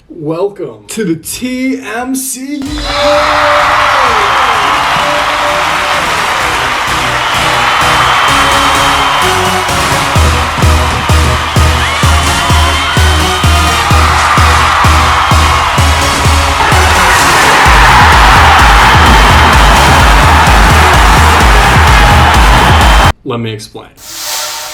Welcome to the TMCU! Let me explain.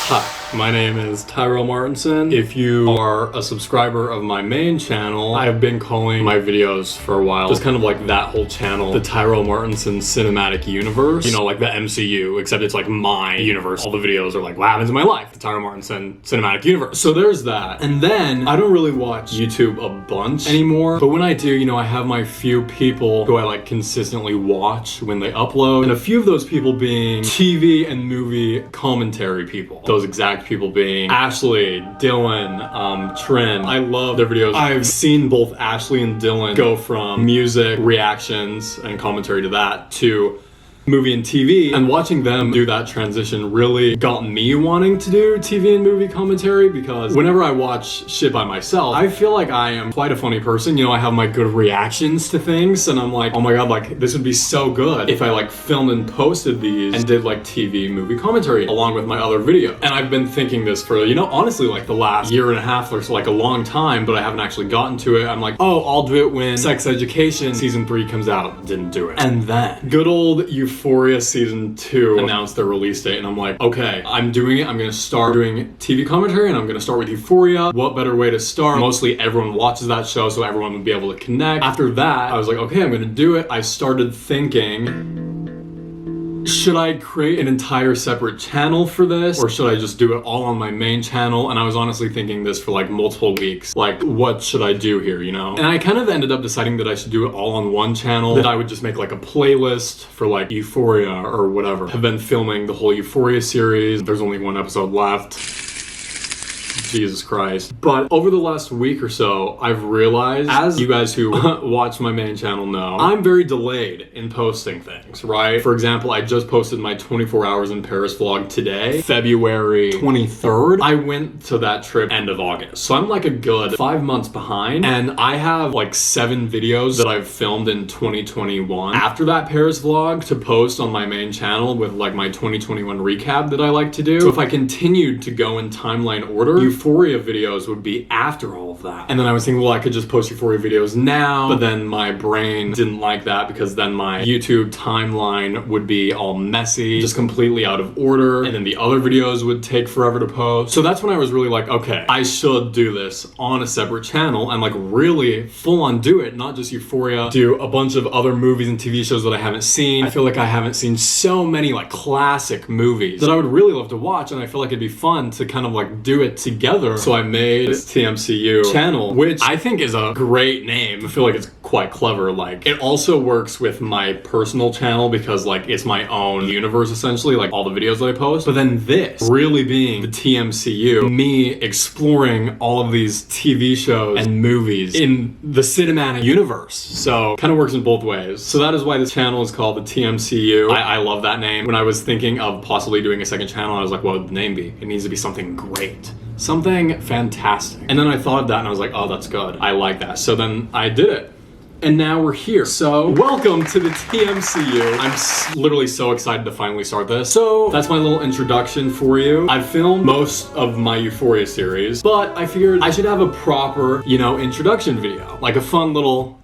Hi, my name is Tyrell Martinson. If you are a subscriber of my main channel, I have been calling my videos for a while, just kind of like that whole channel, the Tyrell Martinson Cinematic Universe. You know, like the MCU, except it's like my universe. All the videos are like, what happens in my life? The Tyrell Martinson Cinematic Universe. So there's that. And then, I don't really watch YouTube a bunch anymore, but when I do, you know, I have my few people who I like consistently watch when they upload, and a few of those people being TV and movie commentary people. Those exact people being Ashley, Dylan, Trin. I love their videos. I've seen both Ashley and Dylan go from music reactions and commentary to that to movie and TV, and watching them do that transition really got me wanting to do TV and movie commentary, because whenever I watch shit by myself, I feel like I am quite a funny person. You know, I have my good reactions to things, and I'm like, oh my god, like this would be so good if I like filmed and posted these and did like TV movie commentary along with my other videos. And I've been thinking this for, you know, honestly like the last year and a half or so, like a long time, but I haven't actually gotten to it. I'm like, oh, I'll do it when Sex Education season 3 comes out. Didn't do it. And then good old Euphoria season 2 announced their release date, and I'm like, okay, I'm doing it. I'm gonna start doing TV commentary, and I'm gonna start with Euphoria. What better way to start? Mostly everyone watches that show, so everyone would be able to connect. After that, I was like, okay, I'm gonna do it. I started thinking, should I create an entire separate channel for this, or should I just do it all on my main channel? And I was honestly thinking this for like multiple weeks. Like, what should I do here, you know? And I kind of ended up deciding that I should do it all on one channel, that I would just make like a playlist for like Euphoria or whatever. I've been filming the whole Euphoria series. There's only one episode left. Jesus Christ. But over the last week or so, I've realized, as you guys who watch my main channel know, I'm very delayed in posting things, right? For example, I just posted my 24 hours in Paris vlog today, February 23rd. I went to that trip end of August. So I'm like a good 5 months behind, and I have like 7 videos that I've filmed in 2021 after that Paris vlog to post on my main channel with like my 2021 recap that I like to do. So if I continued to go in timeline order, Euphoria videos would be after all of that. And then I was thinking, well, I could just post Euphoria videos now, but then my brain didn't like that, because then my YouTube timeline would be all messy, just completely out of order, and then the other videos would take forever to post. So that's when I was really like, okay, I should do this on a separate channel and like really full on do it, not just Euphoria, do a bunch of other movies and TV shows that I haven't seen. I feel like I haven't seen so many like classic movies that I would really love to watch, and I feel like it'd be fun to kind of like do it together. So I made this TMCU channel, which I think is a great name. I feel like it's quite clever. Like, it also works with my personal channel, because like it's my own universe essentially, like all the videos that I post. But then this really being the TMCU, me exploring all of these TV shows and movies in the cinematic universe. So kind of works in both ways. So that is why this channel is called the TMCU. I love that name. When I was thinking of possibly doing a second channel, I was like, what would the name be? It needs to be something great. Something fantastic. And then I thought of that and I was like, oh, that's good. I like that. So then I did it. And now we're here. So welcome to the TMCU. I'm literally so excited to finally start this. So that's my little introduction for you. I've filmed most of my Euphoria series, but I figured I should have a proper, you know, introduction video. Like a fun little,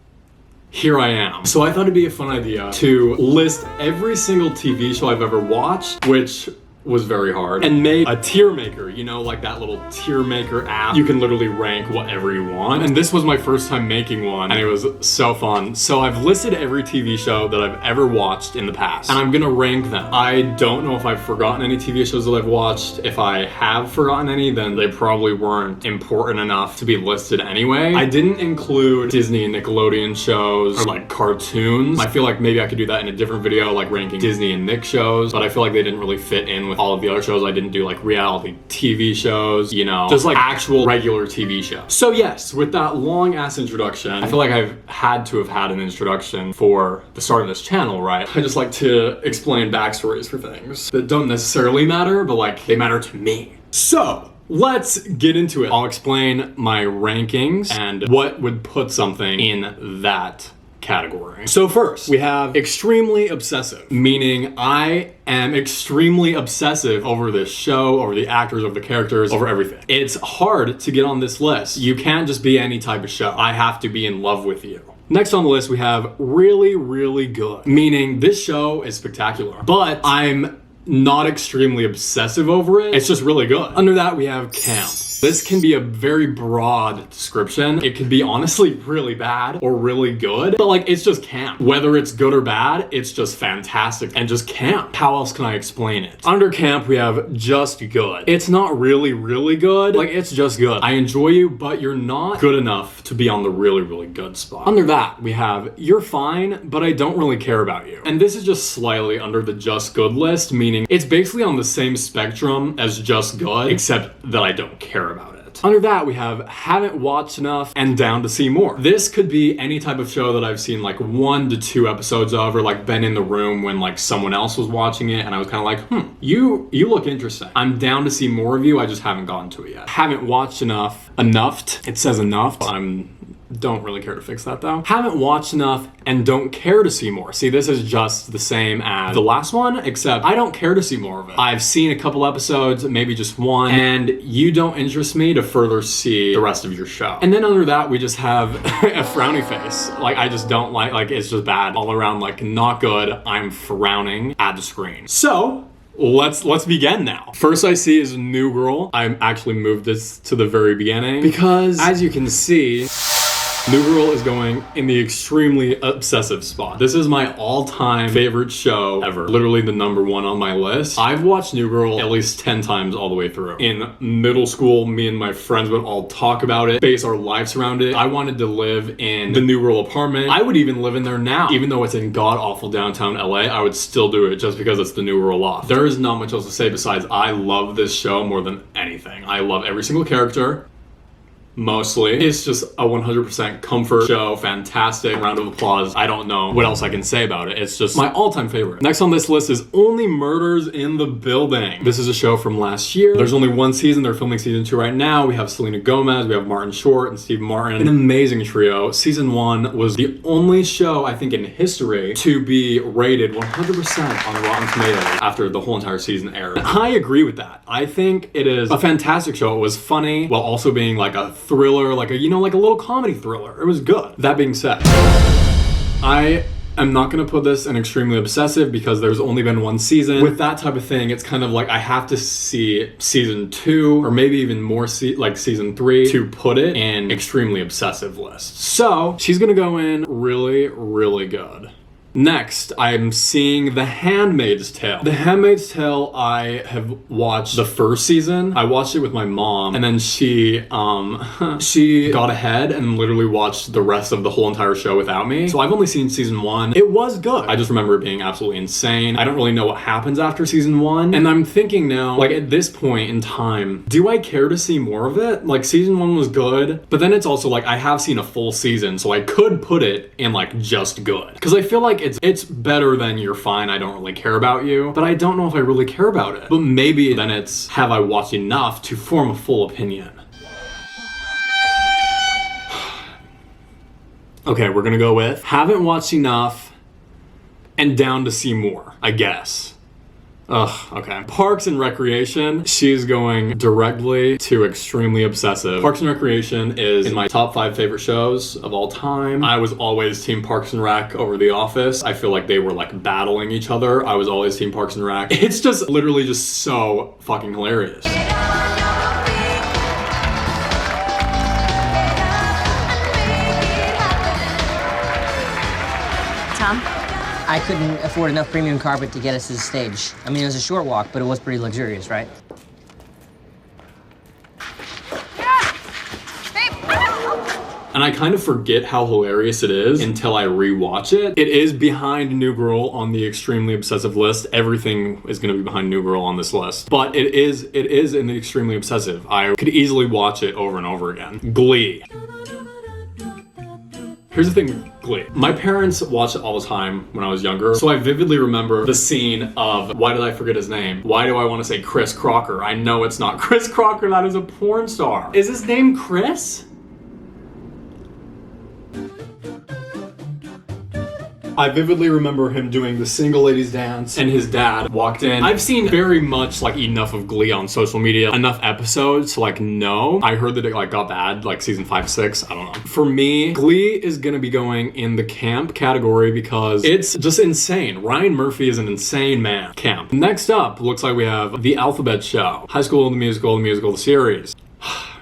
here I am. So I thought it'd be a fun idea to list every single TV show I've ever watched, which was very hard, and made a tier maker, you know, like that little tier maker app. You can literally rank whatever you want, and this was my first time making one, and it was so fun. So I've listed every TV show that I've ever watched in the past, and I'm gonna rank them. I don't know if I've forgotten any TV shows that I've watched. If I have forgotten any, then they probably weren't important enough to be listed anyway. I didn't include Disney and Nickelodeon shows or like cartoons. I feel like maybe I could do that in a different video, like ranking Disney and Nick shows, but I feel like they didn't really fit in with all of the other shows. I didn't do like reality TV shows, you know, just like actual regular TV shows. So yes, with that long ass introduction, I feel like I've had to have had an introduction for the start of this channel, right? I just like to explain backstories for things that don't necessarily matter, but like they matter to me. So let's get into it. I'll explain my rankings and what would put something in that category. So first, we have extremely obsessive, meaning I am extremely obsessive over this show, over the actors, over the characters, over everything. It's hard to get on this list. You can't just be any type of show. I have to be in love with you. Next on the list, we have really, really good, meaning this show is spectacular, but I'm not extremely obsessive over it. It's just really good. Under that, we have camp. This can be a very broad description. It could be honestly really bad or really good, but like it's just camp. Whether it's good or bad, it's just fantastic and just camp. How else can I explain it? Under camp, we have just good. It's not really, really good. Like it's just good. I enjoy you, but you're not good enough to be on the really, really good spot. Under that, we have you're fine, but I don't really care about you. And this is just slightly under the just good list, meaning it's basically on the same spectrum as just good, except that I don't care about it. Under that, we have haven't watched enough and down to see more. This could be any type of show that I've seen like 1 to 2 episodes of, or like been in the room when like someone else was watching it and I was kind of like, you look interesting. I'm down to see more of you, I just haven't gotten to it yet. Haven't watched enough. Enoughed. It says enough. Don't really care to fix that though. Haven't watched enough and don't care to see more. See, this is just the same as the last one, except I don't care to see more of it. I've seen a couple episodes, maybe just one, and you don't interest me to further see the rest of your show. And then under that, we just have a frowny face. Like, I just don't like it's just bad all around, like not good. I'm frowning at the screen. So, let's begin now. First I see is New Girl. I actually moved this to the very beginning because as you can see, New Girl is going in the extremely obsessive spot. This is my all-time favorite show ever. Literally the #1 on my list. I've watched New Girl at least 10 times all the way through. In middle school, me and my friends would all talk about it, base our lives around it. I wanted to live in the New Girl apartment. I would even live in there now. Even though it's in god-awful downtown LA, I would still do it just because it's the New Girl loft. There is not much else to say besides I love this show more than anything. I love every single character. Mostly. It's just a 100% comfort show. Fantastic. Round of applause. I don't know what else I can say about it. It's just my all-time favorite. Next on this list is Only Murders in the Building. This is a show from last year. There's only 1 season. They're filming season 2 right now. We have Selena Gomez. We have Martin Short and Steve Martin. An amazing trio. Season 1 was the only show, I think, in history to be rated 100% on Rotten Tomatoes after the whole entire season aired. And I agree with that. I think it is a fantastic show. It was funny while also being like a thriller, like a little comedy thriller. It was good. That being said, I am not going to put this in extremely obsessive because there's only been 1 season. With that type of thing, it's kind of like I have to see season 2 or maybe even more like season 3 to put it in extremely obsessive list. So she's going to go in really, really good. Next, I'm seeing The Handmaid's Tale. The Handmaid's Tale, I have watched the first season. I watched it with my mom, and then she got ahead and literally watched the rest of the whole entire show without me. So I've only seen season 1. It was good. I just remember it being absolutely insane. I don't really know what happens after season 1. And I'm thinking now, like at this point in time, do I care to see more of it? Like season 1 was good, but then it's also like I have seen a full season, so I could put it in like just good. Because I feel like it's better than you're fine, I don't really care about you, but I don't know if I really care about it. But maybe then it's have I watched enough to form a full opinion. Okay, we're gonna go with haven't watched enough and down to see more, I guess. Ugh, okay. Parks and Recreation, she's going directly to extremely obsessive. Parks and Recreation is in my top 5 favorite shows of all time. I was always team Parks and Rec over The Office. I feel like they were like battling each other. I was always team Parks and Rec. It's just literally just so fucking hilarious. Tom? I couldn't afford enough premium carpet to get us to the stage. I mean, it was a short walk, but it was pretty luxurious, right? And I kind of forget how hilarious it is until I rewatch it. It is behind New Girl on the extremely obsessive list. Everything is going to be behind New Girl on this list. But it is in the extremely obsessive. I could easily watch it over and over again. Glee. Here's the thing with Glee. My parents watched it all the time when I was younger, so I vividly remember the scene of, why did I forget his name? Why do I want to say Chris Crocker? I know it's not Chris Crocker, that is a porn star. Is his name Chris? I vividly remember him doing the single ladies dance and his dad walked in. I've seen very much like enough of Glee on social media, enough episodes to like know. I heard that it like got bad, like season 5, 6, I don't know. For me, Glee is gonna be going in the camp category because it's just insane. Ryan Murphy is an insane man. Camp. Next up, looks like we have The Alphabet Show. High School, the musical, the series.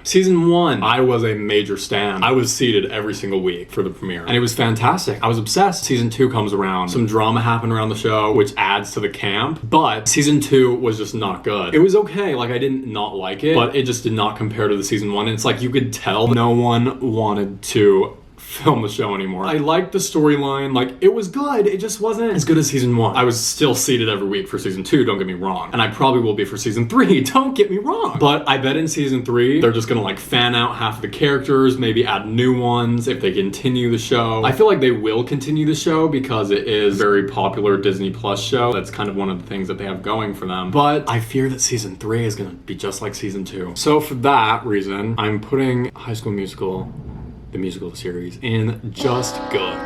Season 1, I was a major stan. I was seated every single week for the premiere, and it was fantastic. I was obsessed. Season 2 comes around. Some drama happened around the show, which adds to the camp, but season 2 was just not good. It was okay, like I didn't not like it, but it just did not compare to the season 1, and it's like you could tell no one wanted to film the show anymore. I liked the storyline, like it was good, it just wasn't as good as season 1. I was still seated every week for season 2, don't get me wrong, and I probably will be for season 3, don't get me wrong. But I bet in season 3 they're just gonna like fan out half of the characters, maybe add new ones if they continue the show. I feel like they will continue the show because it is a very popular Disney Plus show. That's kind of one of the things that they have going for them, but I fear that season 3 is gonna be just like season 2. So for that reason, I'm putting High School Musical, the musical series, in just good.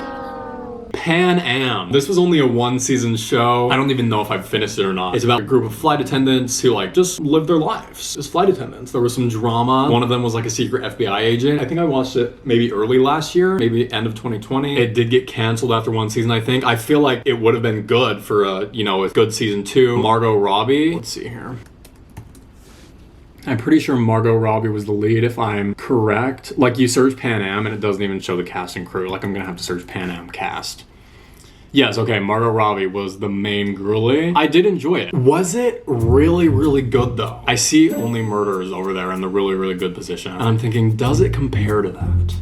Pan Am. This was only a 1-season show. I don't even know if I've finished it or not. It's about a group of flight attendants who like just live their lives as flight attendants. There was some drama. One of them was like a secret FBI agent. I think I watched it maybe early last year, maybe end of 2020. It did get canceled after 1 season, I think. I feel like it would have been good for a good season 2. Margot Robbie. Let's see here. I'm pretty sure Margot Robbie was the lead, if I'm correct. Like, you search Pan Am and it doesn't even show the cast and crew. Like, I'm gonna have to search Pan Am cast. Yes, okay, Margot Robbie was the main girlie. I did enjoy it. Was it really, really good, though? I see Only Murders over there in the really, really good position. And I'm thinking, does it compare to that?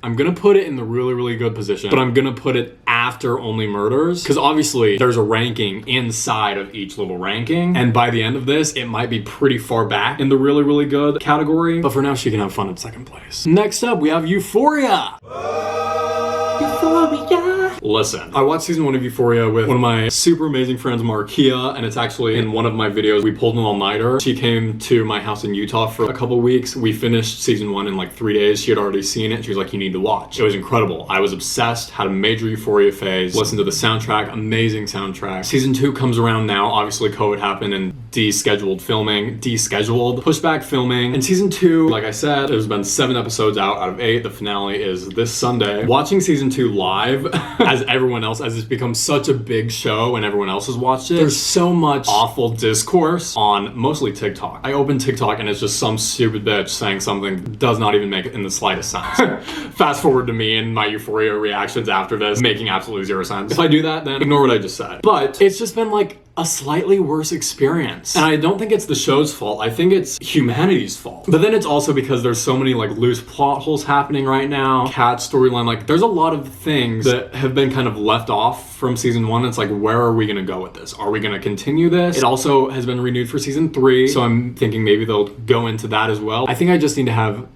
I'm gonna put it in the really, really good position, but I'm gonna put it after Only Murders, because obviously there's a ranking inside of each little ranking, and by the end of this, it might be pretty far back in the really, really good category, but for now, she can have fun in second place. Next up, we have Euphoria! Euphoria! Listen, I watched season 1 of Euphoria with one of my super amazing friends, Markia, and it's actually in one of my videos. We pulled an all-nighter. She came to my house in Utah for a couple weeks. We finished season 1 in like 3 days. She had already seen it. She was like, you need to watch. It was incredible. I was obsessed, had a major Euphoria phase, listened to the soundtrack, amazing soundtrack. Season 2 comes around now. Obviously, COVID happened and pushed back filming. And season 2, like I said, there's been 7 episodes out of 8. The finale is this Sunday. Watching season 2 live, as everyone else, as it's become such a big show and everyone else has watched it, there's so much awful discourse on mostly TikTok. I open TikTok and it's just some stupid bitch saying something that does not even make it in the slightest sense. Fast forward to me and my Euphoria reactions after this, making absolutely 0 sense. If I do that, then ignore what I just said. But it's just been like a slightly worse experience. And I don't think it's the show's fault. I think it's humanity's fault. But then it's also because there's so many like loose plot holes happening right now. Kat's storyline, like there's a lot of things that have been kind of left off from season 1. It's like, where are we gonna go with this? Are we gonna continue this? It also has been renewed for season 3. So I'm thinking maybe they'll go into that as well. I think I just need to have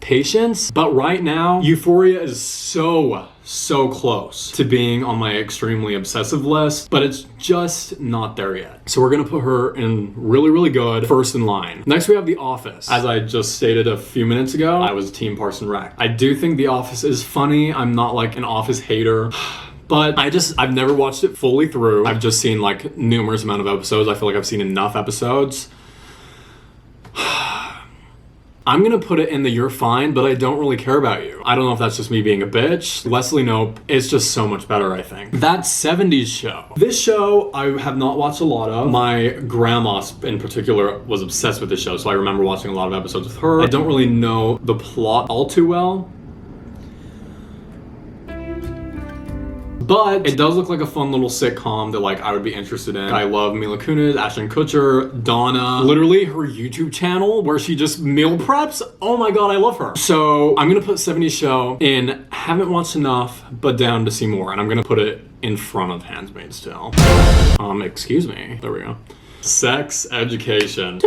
patience. But right now, Euphoria is so close to being on my extremely obsessive list, but it's just not there yet. So we're gonna put her in really, really good, first in line. Next we have The Office. As I just stated a few minutes ago, I was Team Parks and Rec. I do think The Office is funny. I'm not like an Office hater. But I've never watched it fully through. I've just seen like numerous amount of episodes. I feel like I've seen enough episodes. I'm gonna put it in the you're fine, but I don't really care about you. I don't know if that's just me being a bitch. Leslie Knope is just so much better, I think. That 70s show. This show, I have not watched a lot of. My grandma in particular was obsessed with this show, so I remember watching a lot of episodes with her. I don't really know the plot all too well. But it does look like a fun little sitcom that like I would be interested in. I love Mila Kunis, Ashton Kutcher, Donna. Literally her YouTube channel where she just meal preps. Oh my god, I love her. So I'm gonna put 70s Show in haven't watched enough, but down to see more. And I'm gonna put it in front of Handmaid's Tale. Excuse me. There we go. Sex Education.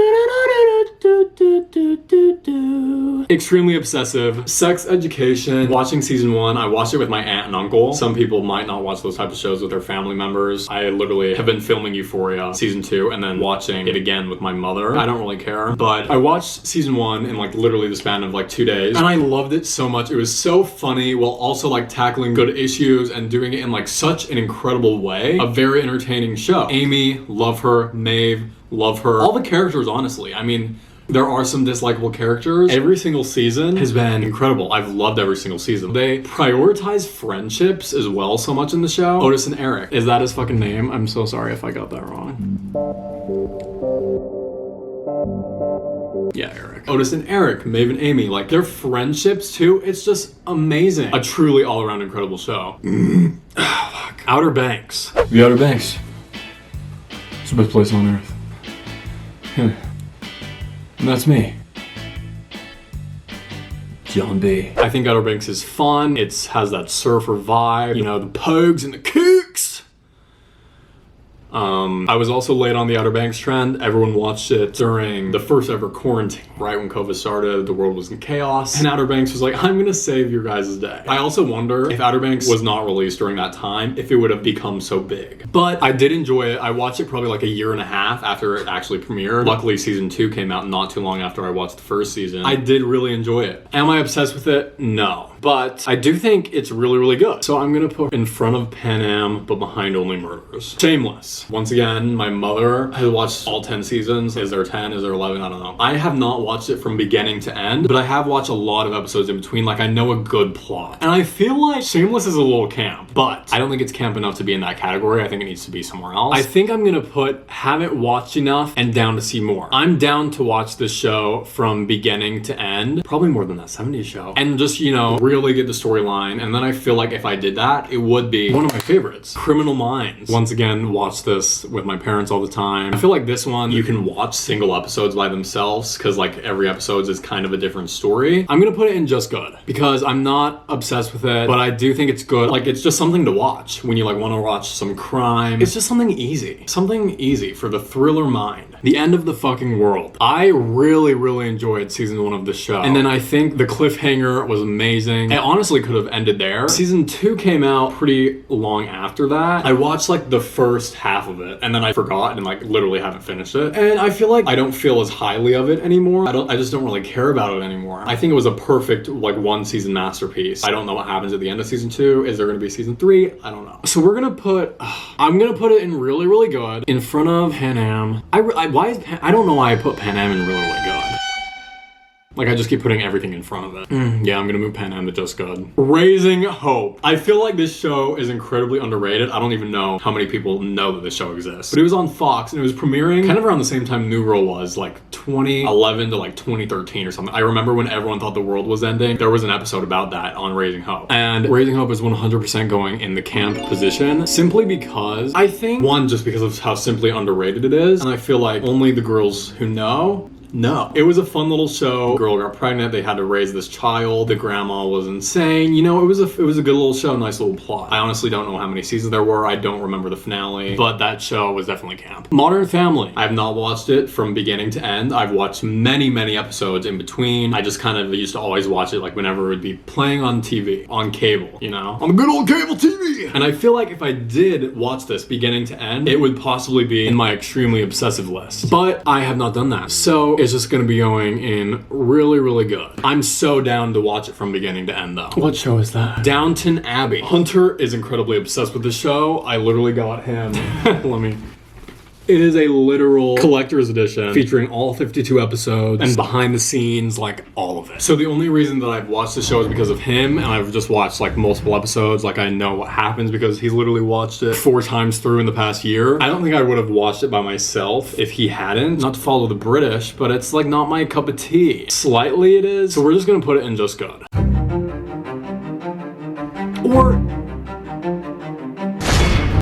Extremely obsessive. Sex Education. Watching season 1. I watched it with my aunt and uncle. Some people might not watch those type of shows with their family members. I literally have been filming Euphoria season 2 and then watching it again with my mother. I don't really care. But I watched season 1 in like literally the span of like 2 days. And I loved it so much. It was so funny while also like tackling good issues and doing it in like such an incredible way. A very entertaining show. Amy, love her. Maeve, love her. All the characters, honestly. I mean, there are some dislikable characters. Every single season has been incredible. I've loved every single season. They prioritize friendships as well so much in the show. Otis and Eric. Is that his fucking name? I'm so sorry if I got that wrong. Yeah, Eric. Otis and Eric, Maeve and Amy, like their friendships too, it's just amazing. A truly all-around incredible show. Oh, fuck. Outer Banks. The Outer Banks. It's the best place on earth. Yeah. And that's me. John B. I think Outer Banks is fun. It has that surfer vibe, you know, the pogues and the kooks. I was also late on the Outer Banks trend. Everyone watched it during the first ever quarantine, right when COVID started. The world was in chaos, and Outer Banks was like, I'm gonna save your guys' day. I also wonder if Outer Banks was not released during that time, if it would have become so big. But I did enjoy it. I watched it probably like a year and a half after it actually premiered. Luckily, season 2 came out not too long after I watched the first season. I did really enjoy it. Am I obsessed with it? No. But I do think it's really, really good. So I'm gonna put in front of Pan Am, but behind Only Murders. Shameless. Once again, my mother has watched all 10 seasons. Is there 10? Is there 11? I don't know. I have not watched it from beginning to end, but I have watched a lot of episodes in between. Like, I know a good plot. And I feel like Shameless is a little camp, but I don't think it's camp enough to be in that category. I think it needs to be somewhere else. I think I'm gonna put haven't watched enough and down to see more. I'm down to watch this show from beginning to end. Probably more than that 70s show. And just, you know, really get the storyline. And then I feel like if I did that, it would be one of my favorites. Criminal Minds. Once again, watch this with my parents all the time. I feel like this one, you can watch single episodes by themselves because like every episode is kind of a different story. I'm gonna put it in just good because I'm not obsessed with it, but I do think it's good. Like, it's just something to watch when you like want to watch some crime. It's just something easy. Something easy for the thriller mind. The End of the Fucking World. I really, really enjoyed season 1 of the show. And then I think the cliffhanger was amazing. It honestly could have ended there. Season 2 came out pretty long after that. I watched like the first half of it and then I forgot and like literally haven't finished it. And I feel like I don't feel as highly of it anymore. I just don't really care about it anymore. I think it was a perfect like 1 season masterpiece. I don't know what happens at the end of season 2. Is there gonna be season 3? I don't know. So we're gonna put, I'm gonna put it in really, really good in front of Pan Am. I don't know why I put Pan Am in really, really good. Like, I just keep putting everything in front of it. Yeah, I'm gonna move Pan Am to just good. Raising Hope. I feel like this show is incredibly underrated. I don't even know how many people know that this show exists. But it was on Fox and it was premiering kind of around the same time New Girl was, like 2011 to like 2013 or something. I remember when everyone thought the world was ending, there was an episode about that on Raising Hope. And Raising Hope is 100% going in the camp position simply because I think, one, just because of how simply underrated it is. And I feel like only the girls who know. No. It was a fun little show. The girl got pregnant, they had to raise this child. The grandma was insane. You know, it was a good little show, nice little plot. I honestly don't know how many seasons there were. I don't remember the finale, but that show was definitely camp. Modern Family. I have not watched it from beginning to end. I've watched many, many episodes in between. I just kind of used to always watch it like whenever it would be playing on TV, on cable, you know? On the good old cable TV! And I feel like if I did watch this beginning to end, it would possibly be in my extremely obsessive list. But I have not done that. So it's just gonna be going in really, really good. I'm so down to watch it from beginning to end though. What show is that? Downton Abbey. Hunter is incredibly obsessed with the show. I literally got him. It is a literal collector's edition featuring all 52 episodes and behind the scenes, like all of it. So the only reason that I've watched the show is because of him, and I've just watched like multiple episodes. Like, I know what happens because he's literally watched it 4 times through in the past year. I don't think I would have watched it by myself if he hadn't. Not to follow the British, but it's like not my cup of tea. Slightly it is. So we're just gonna put it in just good. Or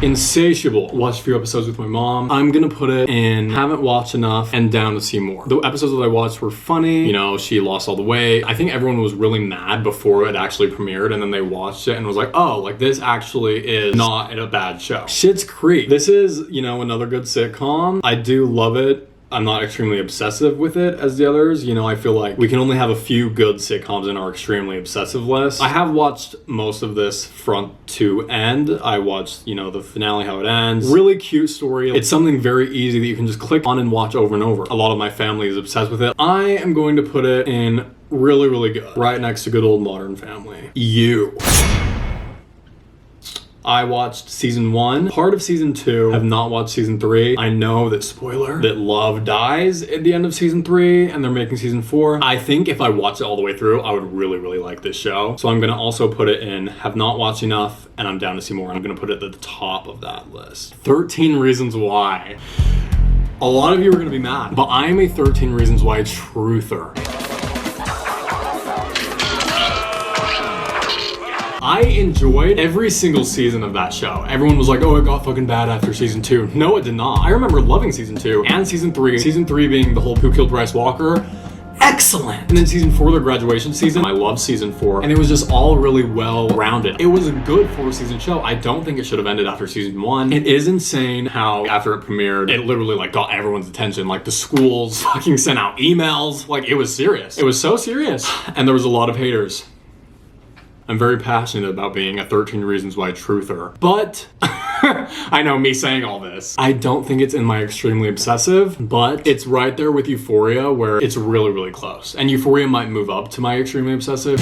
Insatiable. Watched a few episodes with my mom. I'm gonna put it in haven't watched enough and down to see more. The episodes that I watched were funny. You know, she lost all the weight. I think everyone was really mad before it actually premiered, and then they watched it and was like, oh, like this actually is not a bad show. Schitt's Creek. This is, you know, another good sitcom. I do love it. I'm not extremely obsessive with it as the others. You know, I feel like we can only have a few good sitcoms in our extremely obsessive list. I have watched most of this front to end. I watched, you know, the finale, how it ends. Really cute story. It's something very easy that you can just click on and watch over and over. A lot of my family is obsessed with it. I am going to put it in really, really good. Right next to good old Modern Family. You. I watched season 1, part of season 2, have not watched season 3. I know that, spoiler, that love dies at the end of season 3 and they're making season 4. I think if I watch it all the way through, I would really, really like this show. So I'm gonna also put it in have not watched enough and I'm down to see more. I'm gonna put it at the top of that list. 13 Reasons Why. A lot of you are gonna be mad, but I'm a 13 Reasons Why truther. I enjoyed every single season of that show. Everyone was like, oh, it got fucking bad after season 2. No, it did not. I remember loving season 2 and season 3. Season 3 being the whole Who Killed Bryce Walker. Excellent. And then season 4, the graduation season. I love season 4. And it was just all really well rounded. It was a good 4-season show. I don't think it should have ended after season 1. It is insane how after it premiered, it literally like got everyone's attention. Like the schools fucking sent out emails. Like it was serious. It was so serious. And there was a lot of haters. I'm very passionate about being a 13 Reasons Why truther, but I know me saying all this. I don't think it's in my extremely obsessive, but it's right there with Euphoria where it's really, really close. And Euphoria might move up to my extremely obsessive.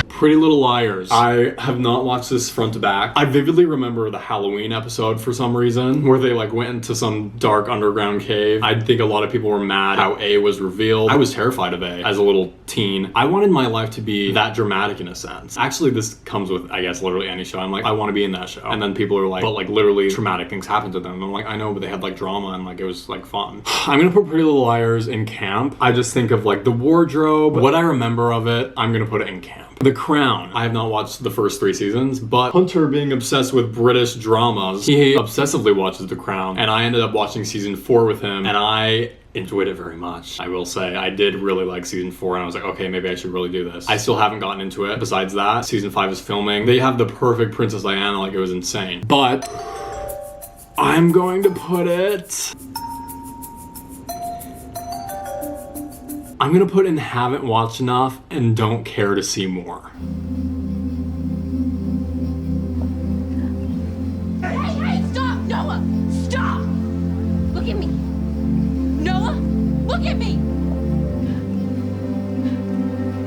Pretty Little Liars. I have not watched this front to back. I vividly remember the Halloween episode for some reason, where they like went into some dark underground cave. I think a lot of people were mad how A was revealed. I was terrified of A as a little teen. I wanted my life to be that dramatic in a sense. Actually, this comes with, I guess, literally any show. I'm like, I want to be in that show. And then people are like, but like literally traumatic things happen to them. And I'm like, I know, but they had like drama and like it was like fun. I'm gonna put Pretty Little Liars in camp. I just think of like the wardrobe, what I remember of it, I'm gonna put it in camp. The Crown. I have not watched the first 3 seasons, but Hunter being obsessed with British dramas, he obsessively watches The Crown, and I ended up watching season 4 with him, and I enjoyed it very much. I will say, I did really like season 4, and I was like, okay, maybe I should really do this. I still haven't gotten into it. Besides that, season 5 is filming. They have the perfect Princess Diana, like it was insane. But I'm going to put it... I'm gonna put in haven't watched enough and don't care to see more. Hey, stop! Noah! Stop! Look at me! Noah! Look at me!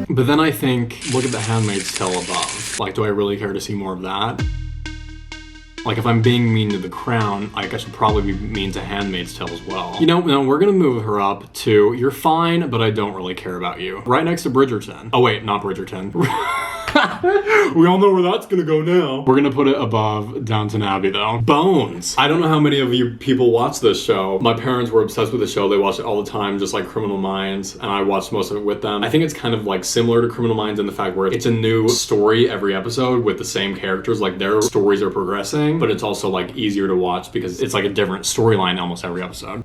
But then I think, look at The Handmaid's Tale above. Like, do I really care to see more of that? Like, if I'm being mean to The Crown, like, I should probably be mean to Handmaid's Tale as well. You know, no, we're gonna move her up to You're Fine, but I Don't Really Care About You. Right next to Bridgerton. Oh wait, not Bridgerton. We all know where that's gonna go now. We're gonna put it above Downton Abbey though. Bones. I don't know how many of you people watch this show. My parents were obsessed with the show. They watched it all the time, just like Criminal Minds, and I watched most of it with them. I think it's kind of like similar to Criminal Minds in the fact where it's a new story every episode with the same characters. Like their stories are progressing, but it's also like easier to watch because it's like a different storyline almost every episode.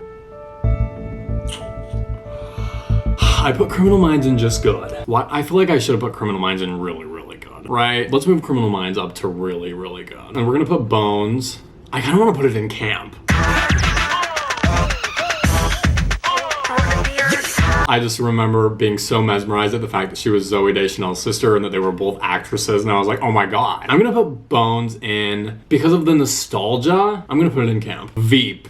I put Criminal Minds in just good. Why? I feel like I should have put Criminal Minds in really, really good. Right? Let's move Criminal Minds up to really, really good. And we're gonna put Bones. I kind of want to put it in camp. I just remember being so mesmerized at the fact that she was Zooey Deschanel's sister and that they were both actresses, and I was like, oh my god. I'm gonna put Bones in, because of the nostalgia, I'm gonna put it in camp. Veep.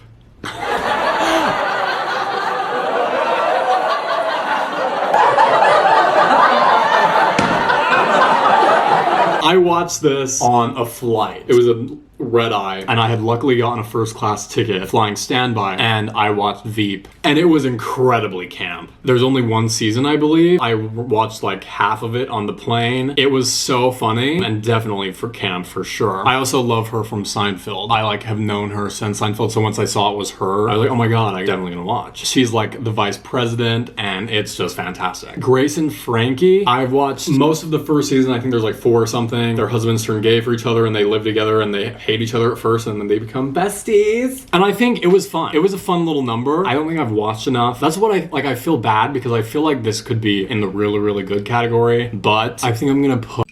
I watched this on a flight. It was a red eye, and I had luckily gotten a first class ticket flying standby, and I watched Veep, and it was incredibly camp. There's only 1 season, I believe. I watched like half of it on the plane. It was so funny, and definitely for camp for sure. I also love her from Seinfeld. I like have known her since Seinfeld, so once I saw it was her, I was like, oh my god, I'm definitely gonna watch. She's like the vice president, and it's just fantastic. Grace and Frankie, I've watched most of the first season. I think there's like 4 or something. Their husbands turn gay for each other, and they live together, and they hate each other at first, and then they become besties. And I think it was fun. It was a fun little number. I don't think I've watched enough. That's what I feel bad because I feel like this could be in the really, really good category, but I think I'm gonna put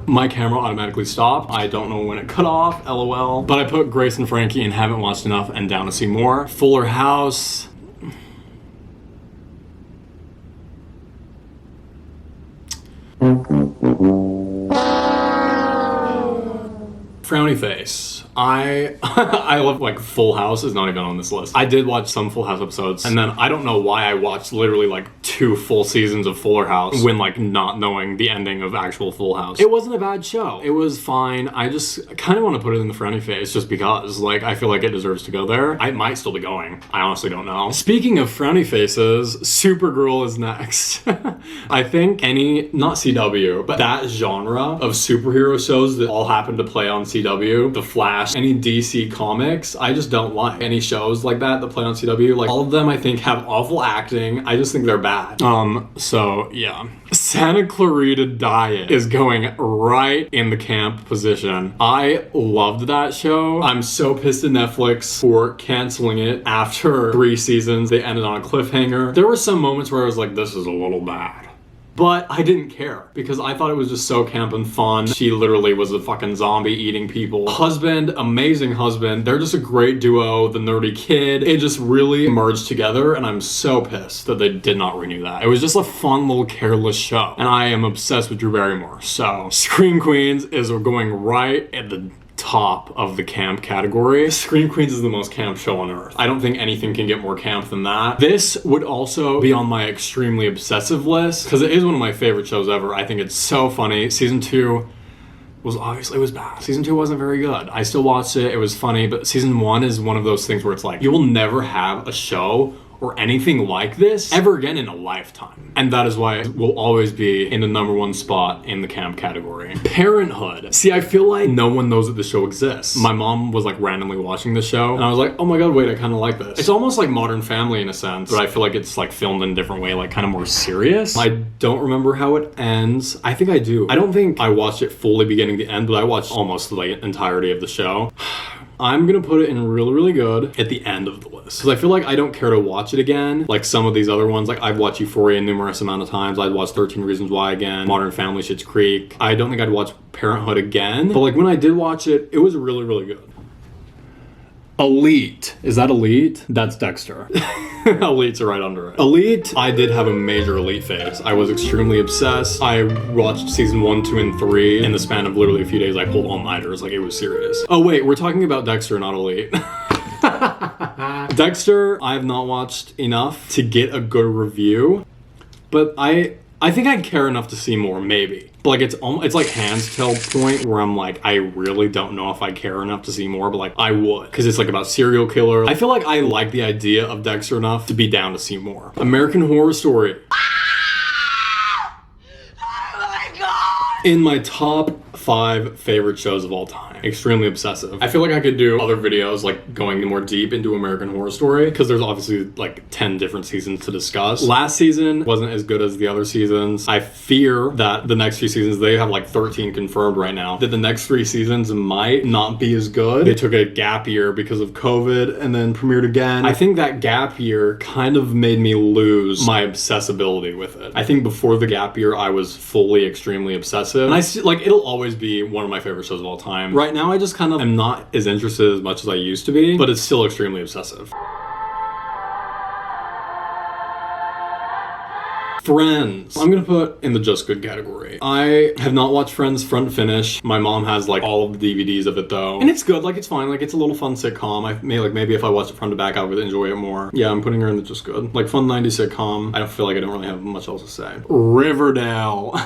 My camera automatically stopped. I don't know when it cut off, LOL. But I put Grace and Frankie in Haven't Watched Enough and Down to See More. Fuller House. Frowny Face. I love, like, Full House is not even on this list. I did watch some Full House episodes, and then I don't know why I watched literally like 2 full seasons of Fuller House when like not knowing the ending of actual Full House. It wasn't a bad show. It was fine. I just kind of want to put it in the Frowny Face just because, like, I feel like it deserves to go there. I might still be going. I honestly don't know. Speaking of Frowny Faces, Supergirl is next. I think not CW, but that genre of superhero shows that all happen to play on CW, The Flash, any DC comics, I just don't like. Any shows like that play on CW, like all of them I think have awful acting. I just think they're bad. So yeah. Santa Clarita Diet is going right in the camp position. I loved that show. I'm so pissed at Netflix for canceling it after 3 seasons. They ended on a cliffhanger. There were some moments where I was like, this is a little bad. But I didn't care because I thought it was just so camp and fun. She literally was a fucking zombie eating people. Husband, amazing husband. They're just a great duo. The nerdy kid. It just really merged together, and I'm so pissed that they did not renew that. It was just a fun little careless show, and I am obsessed with Drew Barrymore. So Scream Queens is going right at the top of the camp category. Scream Queens is the most camp show on earth. I don't think anything can get more camp than that. This would also be on my extremely obsessive list because it is one of my favorite shows ever. I think it's so funny. Season 2 was bad. Season 2 wasn't very good. I still watched it. It was funny, but season 1 is one of those things where it's like, you will never have a show or anything like this ever again in a lifetime. And that is why it will always be in the #1 spot in the camp category. Parenthood. See, I feel like no one knows that the show exists. My mom was like randomly watching the show, and I was like, oh my god, wait, I kind of like this. It's almost like Modern Family in a sense, but I feel like it's like filmed in a different way, like kind of more serious. I don't remember how it ends. I think I do. I don't think I watched it fully beginning to end, but I watched almost the entirety of the show. I'm gonna put it in really, really good at the end of the list. Because I feel like I don't care to watch it again. Like some of these other ones, like I've watched Euphoria numerous amount of times. I'd watch 13 Reasons Why again, Modern Family, Schitt's Creek. I don't think I'd watch Parenthood again. But like when I did watch it, it was really, really good. Elite. Is that Elite? That's Dexter. Elite's right under it. Elite, I did have a major Elite phase. I was extremely obsessed. I watched season 1, 2, and 3 in the span of literally a few days. I pulled all-nighters, like it was serious. Oh wait, we're talking about Dexter, not Elite. Dexter, I have not watched enough to get a good review, but I think I'd care enough to see more, maybe. But like it's like hands till point where I'm like, I really don't know if I care enough to see more, but like I would. Because it's like about serial killer. I feel like I like the idea of Dexter enough to be down to see more. American Horror Story. In my top 5 favorite shows of all time. Extremely obsessive. I feel like I could do other videos like going more deep into American Horror Story because there's obviously like 10 different seasons to discuss. Last season wasn't as good as the other seasons. I fear that the next few seasons, they have like 13 confirmed right now, that the next 3 seasons might not be as good. They took a gap year because of COVID and then premiered again. I think that gap year kind of made me lose my obsessibility with it. I think before the gap year, I was fully extremely obsessive. And I see, like, it'll always be one of my favorite shows of all time. Right now, I just kind of am not as interested as much as I used to be, but it's still extremely obsessive. Friends. I'm gonna put in the just good category. I have not watched Friends front to finish. My mom has like all of the DVDs of it though. And it's good, like it's fine, like it's a little fun sitcom. Maybe if I watched it front to back, I would enjoy it more. Yeah, I'm putting her in the just good. Like fun 90s sitcom. I don't feel like I don't really have much else to say. Riverdale.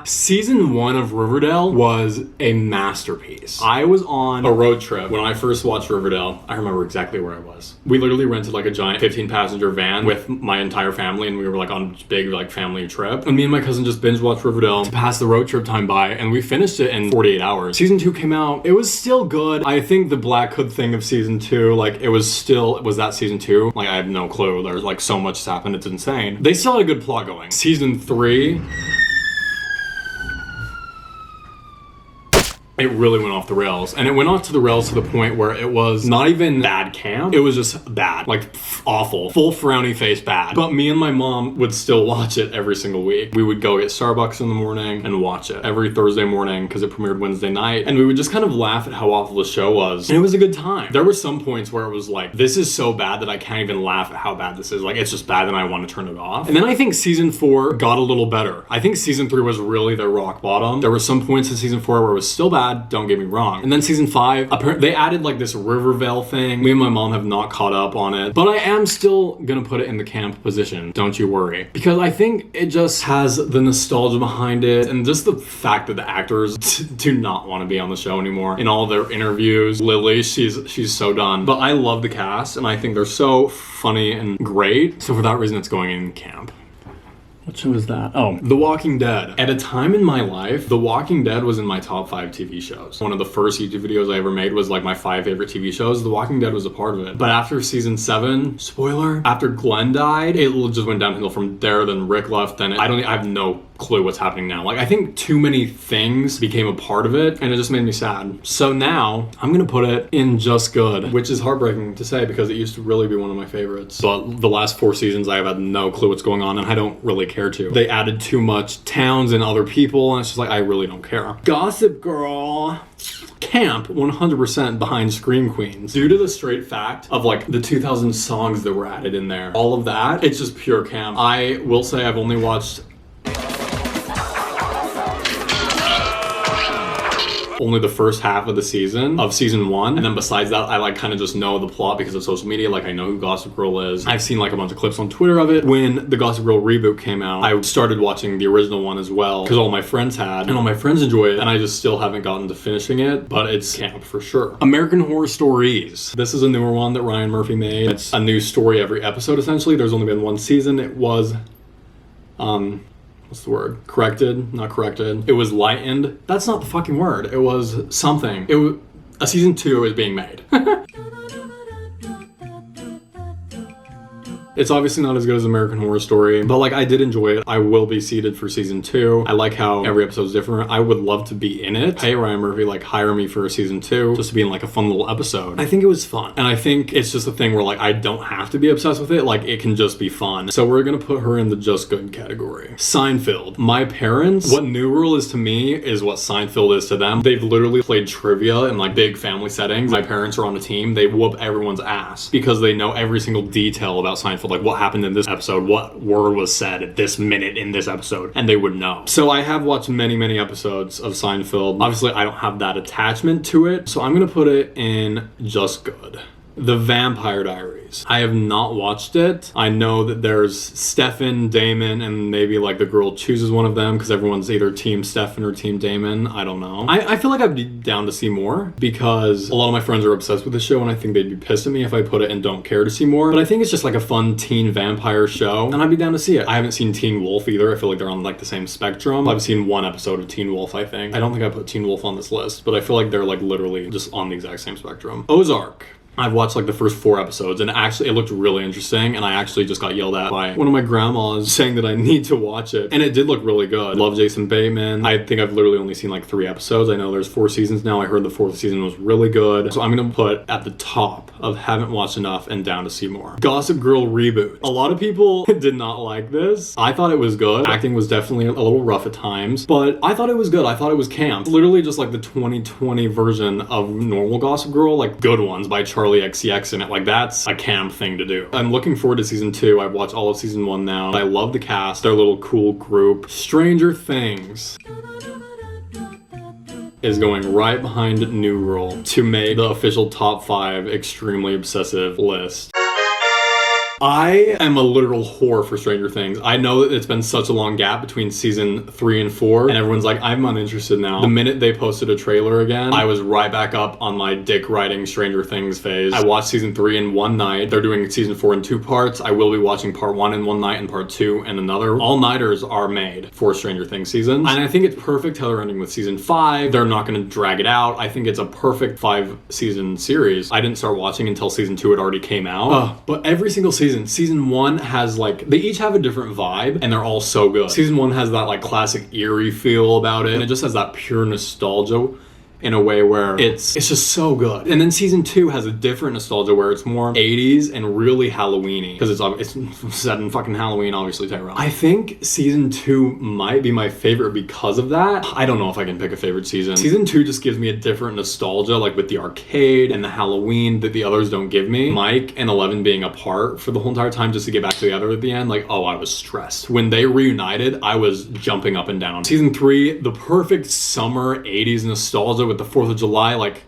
Season 1 of Riverdale was a masterpiece. I was on a road trip when I first watched Riverdale. I remember exactly where I was. We literally rented like a giant 15-passenger van with my entire family, and we were like on big like family trip, and me and my cousin just binge watched Riverdale to pass the road trip time by, and we finished it in 48 hours. Season 2 came out. It was still good. I think the Black Hood thing of season 2, like it was that season 2? Like I have no clue. There's like so much that's happened. It's insane. They still had a good plot going. Season 3 it really went off the rails. And it went off to the rails to the point where it was not even bad camp. It was just bad, like awful, full frowny face bad. But me and my mom would still watch it every single week. We would go get Starbucks in the morning and watch it every Thursday morning because it premiered Wednesday night. And we would just kind of laugh at how awful the show was. And it was a good time. There were some points where it was like, this is so bad that I can't even laugh at how bad this is. Like, it's just bad and I want to turn it off. And then I think season 4 got a little better. I think season 3 was really their rock bottom. There were some points in season 4 where it was still bad, don't get me wrong. And then season 5, apparently they added like this Rivervale thing. Me and my mom have not caught up on it, but I am still gonna put it in the camp position, don't you worry. Because I think it just has the nostalgia behind it and just the fact that the actors do not want to be on the show anymore. In all their interviews, Lily, she's so done. But I love the cast and I think they're so funny and great. So for that reason, it's going in camp. What show is that? Oh, The Walking Dead. At a time in my life, The Walking Dead was in my top 5 TV shows. One of the first YouTube videos I ever made was like my 5 favorite TV shows. The Walking Dead was a part of it. But after season 7, spoiler, after Glenn died, it just went downhill from there. Then Rick left, then I have no clue what's happening now. Like, I think too many things became a part of it and it just made me sad. So now I'm gonna put it in just good, which is heartbreaking to say because it used to really be one of my favorites. But the last 4 seasons I have had no clue what's going on and I don't really care to. They added too much towns and other people and it's just like, I really don't care. Gossip Girl. Camp 100% behind Scream Queens. Due to the straight fact of like the 2000 songs that were added in there, all of that, it's just pure camp. I will say I've only watched only the first half of the season of season 1, and then besides that I like kind of just know the plot because of social media. Like I know who Gossip Girl is. I've seen like a bunch of clips on Twitter of it. When the Gossip Girl reboot came out, I started watching the original one as well because all my friends had and all my friends enjoy it, and I just still haven't gotten to finishing it, but it's camp for sure. American Horror Stories. This is a newer one that Ryan Murphy made. It's a new story every episode essentially. There's only been 1 season. It was what's the word? Corrected? Not corrected. It was lightened. That's not the fucking word. It was something. It was a season 2 is being made. It's obviously not as good as American Horror Story, but like I did enjoy it. I will be seated for season 2. I like how every episode is different. I would love to be in it. Hey Ryan Murphy, like hire me for a season 2 just to be in like a fun little episode. I think it was fun. And I think it's just a thing where like I don't have to be obsessed with it. Like it can just be fun. So we're gonna put her in the just good category. Seinfeld. My parents, what New Rule is to me is what Seinfeld is to them. They've literally played trivia in like big family settings. My parents are on a team. They whoop everyone's ass because they know every single detail about Seinfeld. Like what happened in this episode, what word was said at this minute in this episode, and they would know. So I have watched many episodes of Seinfeld. Obviously I don't have that attachment to it, so I'm gonna put it in just good. The Vampire Diaries. I have not watched it. I know that there's Stefan, Damon, and maybe like the girl chooses one of them because everyone's either team Stefan or team Damon. I don't know. I feel like I'd be down to see more because a lot of my friends are obsessed with the show and I think they'd be pissed at me if I put it and don't care to see more. But I think it's just like a fun teen vampire show and I'd be down to see it. I haven't seen Teen Wolf either. I feel like they're on like the same spectrum. I've seen 1 episode of Teen Wolf, I think. I don't think I put Teen Wolf on this list, but I feel like they're like literally just on the exact same spectrum. Ozark. I've watched like the first 4 episodes and actually it looked really interesting and I actually just got yelled at by one of my grandmas saying that I need to watch it and it did look really good. Love Jason Bateman. I think I've literally only seen like 3 episodes. I know there's 4 seasons now. I heard the 4th season was really good. So I'm gonna put at the top of haven't watched enough and down to see more. Gossip Girl reboot. A lot of people did not like this. I thought it was good. Acting was definitely a little rough at times, but I thought it was good. I thought it was camp. Literally just like the 2020 version of normal Gossip Girl, like Good Ones by Charlie XCX in it. Like that's a camp thing to do. I'm looking forward to season 2. I've watched all of season 1 now. I love the cast. They're a little cool group. Stranger Things is going right behind New Rule to make the official top 5 extremely obsessive list. I am a literal whore for Stranger Things. I know that it's been such a long gap between season 3 and 4, and everyone's like, I'm uninterested now. The minute they posted a trailer again, I was right back up on my dick riding Stranger Things phase. I watched season 3 in one night. They're doing season 4 in 2 parts. I will be watching part 1 in one night and part 2 in another. All-nighters are made for Stranger Things seasons. And I think it's perfect how they're ending with season 5. They're not gonna drag it out. I think it's a perfect 5-season series. I didn't start watching until season 2 had already came out. But every single season 1 has like, they each have a different vibe and they're all so good. Season 1 has that like classic eerie feel about it and it just has that pure nostalgia. in a way where it's just so good. And then season 2 has a different nostalgia where it's more 80s and really Halloween-y, because it's set in fucking Halloween, obviously, Tyrone. I think season 2 might be my favorite because of that. I don't know if I can pick a favorite season. Season 2 just gives me a different nostalgia, like with the arcade and the Halloween that the others don't give me. Mike and Eleven being apart for the whole entire time just to get back together at the end, like, oh, I was stressed. When they reunited, I was jumping up and down. Season 3, the perfect summer 80s nostalgia with the 4th of July, like,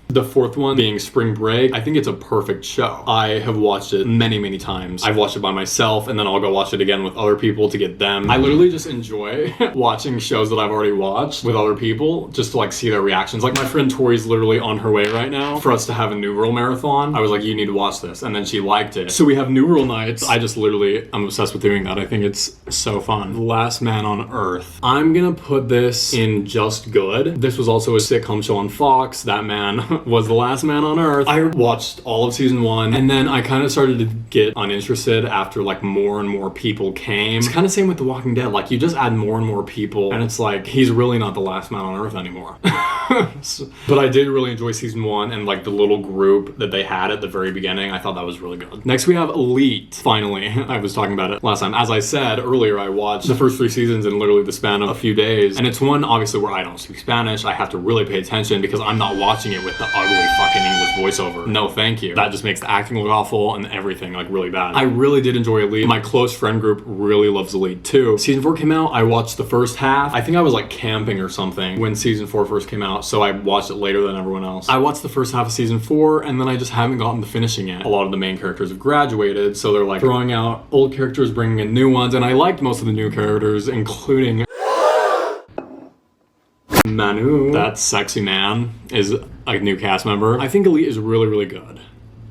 the 4th one being Spring Break. I think it's a perfect show. I have watched it many, many times. I've watched it by myself, and then I'll go watch it again with other people to get them. I literally just enjoy watching shows that I've already watched with other people, just to like see their reactions. Like my friend Tori's literally on her way right now for us to have a New Girl marathon. I was like, you need to watch this, and then she liked it. So we have New Girl nights. I'm obsessed with doing that. I think it's so fun. The Last Man on Earth. I'm gonna put this in just good. This was also a sitcom show on Fox. That man was the last man on Earth. I watched all of season 1, and then I kind of started to get uninterested after like more and more people came. It's kind of same with The Walking Dead. Like you just add more and more people, and it's like he's really not the last man on Earth anymore. But I did really enjoy season 1 and like the little group that they had at the very beginning. I thought that was really good. Next we have Elite. Finally, I was talking about it last time. As I said earlier, I watched the first 3 seasons in literally the span of a few days, and it's one obviously where I don't speak Spanish. I have to really pay attention because I'm not watching it with the ugly fucking English voiceover. No, thank you. That just makes the acting look awful and everything like really bad. I really did enjoy Elite. My close friend group really loves Elite too. Season 4 came out. I watched the first half. I think I was like camping or something when season 4 first came out, so I watched it later than everyone else. I watched the first half of season 4, and then I just haven't gotten to finishing it. A lot of the main characters have graduated, so they're like throwing out old characters, bringing in new ones, and I liked most of the new characters, including Manu. That sexy man is a new cast member. I think Elite is really, really good.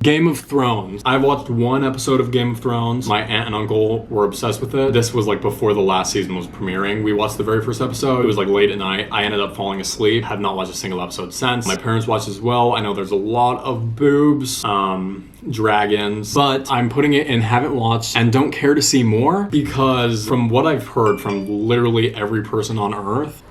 Game of Thrones. I've watched 1 episode of Game of Thrones. My aunt and uncle were obsessed with it. This was like before the last season was premiering. We watched the very first episode. It was like late at night. I ended up falling asleep. Have not watched a single episode since. My parents watched as well. I know there's a lot of boobs, dragons, but I'm putting it in haven't watched and don't care to see more, because from what I've heard from literally every person on earth,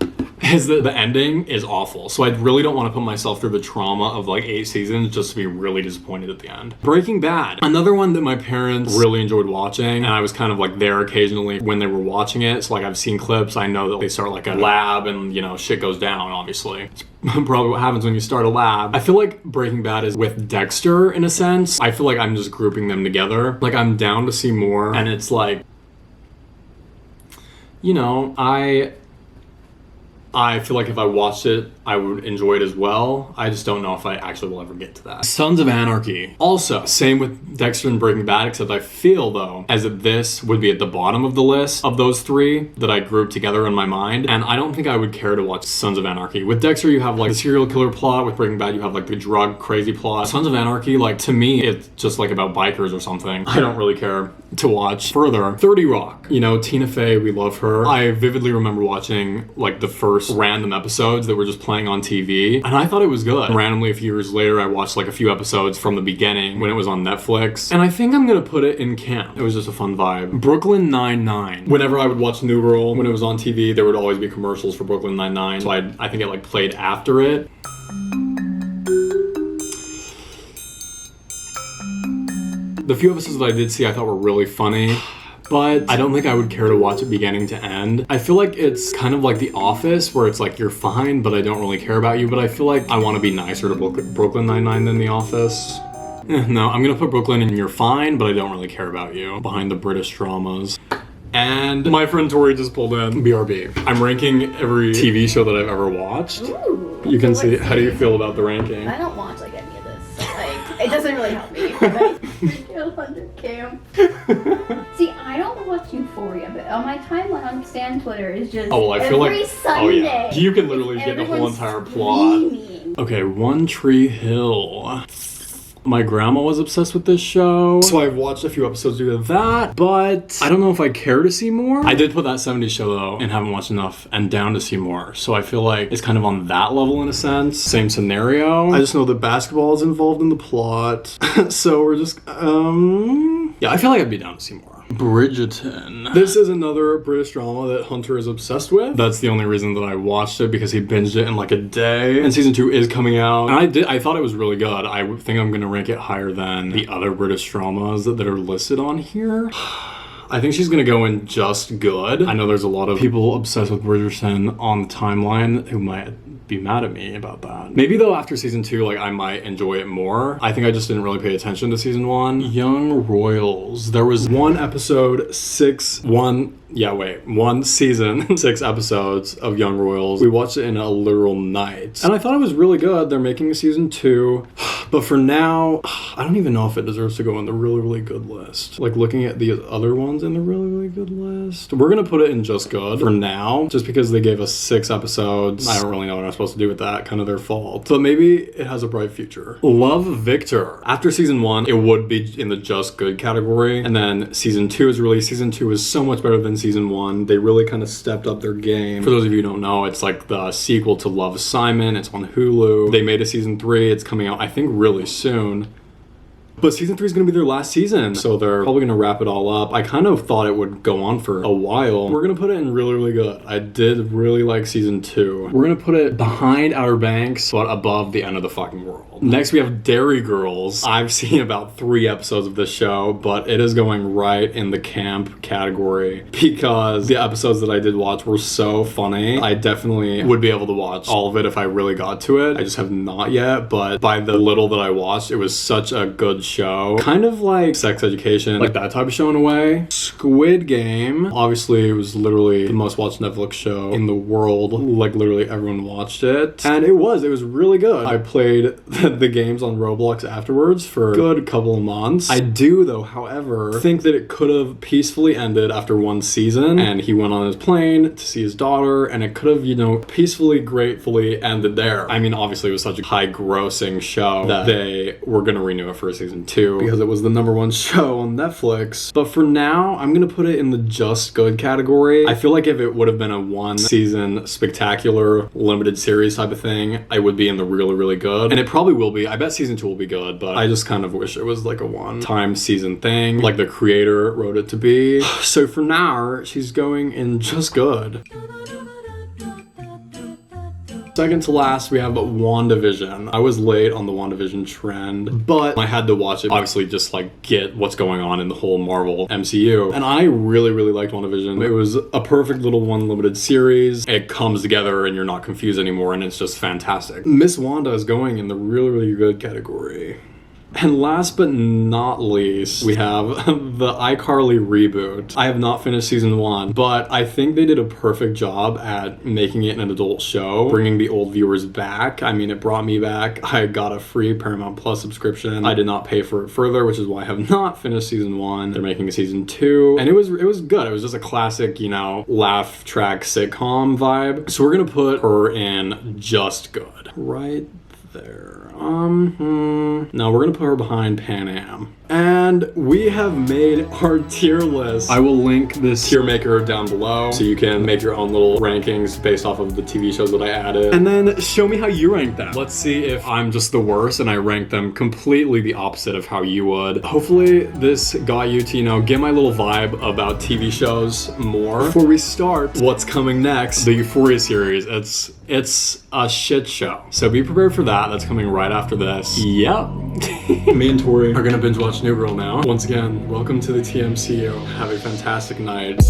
is that the ending is awful. So I really don't want to put myself through the trauma of like 8 seasons just to be really disappointed at the end. Breaking Bad. Another one that my parents really enjoyed watching, and I was kind of like there occasionally when they were watching it. So like I've seen clips. I know that they start like a lab and, you know, shit goes down, obviously. It's probably what happens when you start a lab. I feel like Breaking Bad is with Dexter in a sense. I feel like I'm just grouping them together. Like I'm down to see more, and it's like, you know, I feel like if I watched it, I would enjoy it as well. I just don't know if I actually will ever get to that. Sons of Anarchy. Also, same with Dexter and Breaking Bad, except I feel, though, as if this would be at the bottom of the list of those 3 that I grouped together in my mind. And I don't think I would care to watch Sons of Anarchy. With Dexter, you have, like, the serial killer plot. With Breaking Bad, you have, like, the drug crazy plot. Sons of Anarchy, like, to me, it's just, like, about bikers or something. I don't really care to watch. Further, 30 Rock. You know, Tina Fey, we love her. I vividly remember watching, like, the first random episodes that were just playing on TV, and I thought it was good. Randomly, a few years later, I watched like a few episodes from the beginning when it was on Netflix, and I think I'm gonna put it in camp. It was just a fun vibe. Brooklyn Nine-Nine. Whenever I would watch New Girl, when it was on TV, there would always be commercials for Brooklyn Nine-Nine, so I think it like played after it. The few episodes that I did see I thought were really funny, but I don't think I would care to watch it beginning to end. I feel like it's kind of like The Office, where it's like you're fine, but I don't really care about you, but I feel like I want to be nicer to Brooklyn Nine-Nine than The Office. No, I'm gonna put Brooklyn in you're fine, but I don't really care about you, behind the British dramas. And my friend Tori just pulled in BRB. I'm ranking every TV show that I've ever watched. Ooh, you can see, how do you feel about the ranking? I don't watch like any of this. Like, it doesn't really help me. But under camp. See, I don't watch Euphoria, but on my timeline on Stan Twitter is just I feel every like Sunday. oh yeah, you can literally get the whole entire plot. Screaming. Okay, One Tree Hill. My grandma was obsessed with this show, so I've watched a few episodes due to that, but I don't know if I care to see more. I did put that 70s show, though, and haven't watched enough, and down to see more, so I feel like it's kind of on that level in a sense. Same scenario. I just know that basketball is involved in the plot, so we're just, yeah, I feel like I'd be down to see more. Bridgerton. This is another British drama that Hunter is obsessed with. That's the only reason that I watched it, because he binged it in like a day. And season 2 is coming out. And I thought it was really good. I think I'm gonna rank it higher than the other British dramas that are listed on here. I think she's gonna go in just good. I know there's a lot of people obsessed with Bridgerton on the timeline who might be mad at me about that. Maybe though after season 2, like I might enjoy it more. I think I just didn't really pay attention to season 1. Young Royals. There was one season, 6 episodes of Young Royals. We watched it in a literal night. And I thought it was really good. They're making a season 2. But for now, I don't even know if it deserves to go in the really, really good list. Like looking at the other ones in the really, really good list. We're gonna put it in just good for now, just because they gave us 6 episodes. I don't really know what I'm supposed to do with that, kind of their fault. But maybe it has a bright future. Love Victor. After season 1, it would be in the just good category. And then season 2 is released. Season 2 is so much better than season 1. They really kind of stepped up their game. For those of you who don't know, it's like the sequel to Love, Simon. It's on Hulu. They made a season 3. It's coming out, I think, really soon. But season 3 is going to be their last season, so they're probably going to wrap it all up. I kind of thought it would go on for a while. We're going to put it in really, really good. I did really like season 2. We're going to put it behind Outer Banks, but above the end of the fucking world. Next, we have Dairy Girls. I've seen about 3 episodes of this show, but it is going right in the camp category because the episodes that I did watch were so funny. I definitely would be able to watch all of it if I really got to it. I just have not yet, but by the little that I watched, it was such a good show. Kind of like Sex Education, like that type of show in a way. Squid Game. Obviously, it was literally the most watched Netflix show in the world. Like literally everyone watched it. And it was really good. I played the games on Roblox afterwards for a good couple of months. I do though, however, think that it could have peacefully ended after 1 season and he went on his plane to see his daughter and it could have, you know, peacefully, gratefully ended there. I mean, obviously it was such a high grossing show that they were gonna renew it for season 2 because it was the #1 show on Netflix. But for now, I'm gonna put it in the just good category. I feel like if it would have been a 1 season spectacular limited series type of thing, I would be in the really, really good. And it probably will be. I bet season 2 will be good, but I just kind of wish it was like a 1-time season thing, like the creator wrote it to be. So for now, she's going in just good. Second to last, we have WandaVision. I was late on the WandaVision trend, but I had to watch it, obviously just like get what's going on in the whole Marvel MCU. And I really, really liked WandaVision. It was a perfect little 1 limited series. It comes together and you're not confused anymore and it's just fantastic. Miss Wanda is going in the really, really good category. And last but not least, we have the iCarly reboot. I have not finished season 1, but I think they did a perfect job at making it an adult show, bringing the old viewers back. I mean, it brought me back. I got a free Paramount Plus subscription. I did not pay for it further, which is why I have not finished season 1. They're making a season 2, and it was good. It was just a classic, you know, laugh track sitcom vibe. So we're gonna put her in just good. Right there. No, we're gonna put her behind Pan Am. And we have made our tier list. I will link this tier maker down below so you can make your own little rankings based off of the TV shows that I added. And then show me how you rank them. Let's see if I'm just the worst and I rank them completely the opposite of how you would. Hopefully this got you to, you know, get my little vibe about TV shows more. Before we start what's coming next, the Euphoria series, it's a shit show. So be prepared for that. That's coming right after this. Yep. Me and Tori are gonna binge watch New Girl now. Once again, welcome to the TMCU. Have a fantastic night.